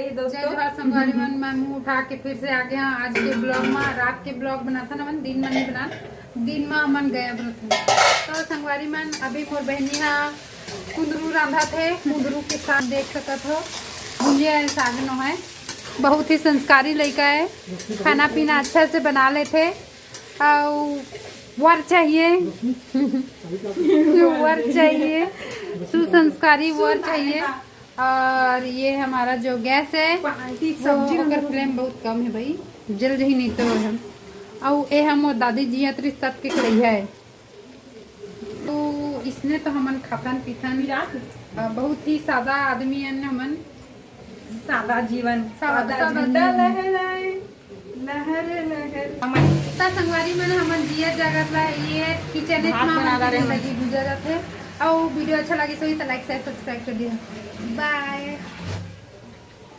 रही जय दोस्तों। जोहार संगवारी मन। मैं मुंह उठा के फिर से आ गया आज के ब्लॉग में। रात के ब्लॉग बना था ना मन, दिन में नहीं बना। दिन में मन गया व्रत में। तो संगवारी मन अभी मोर बहनी हा कुंदरू रांधा थे। कुंदरू के साथ देख सकत हो भुंजिया है, साग नो है। बहुत ही संस्कारी लड़का है, खाना पीना अच्छा से बना लेते। और वर चाहिए वर चाहिए, सुसंस्कारी वर चाहिए। और ये हमारा जो गैस है वो ओकर फ्लेम बहुत कम है भाई, जल्द ही नहीं तो हम। और ये हम दादी जी अतरी तब के कढ़ैया है। तो इसने तो हमन खातन पीथन बहुत ही सादा आदमी है हमन। सादा जीवन सादा लहर लहर संगवारी मन हमन जिया जगत ला ये किचन में जिंदगी गुजरत है। और वीडियो अच्छा लगे तो लाइक शेयर सब्सक्राइब कर दिया। बाय।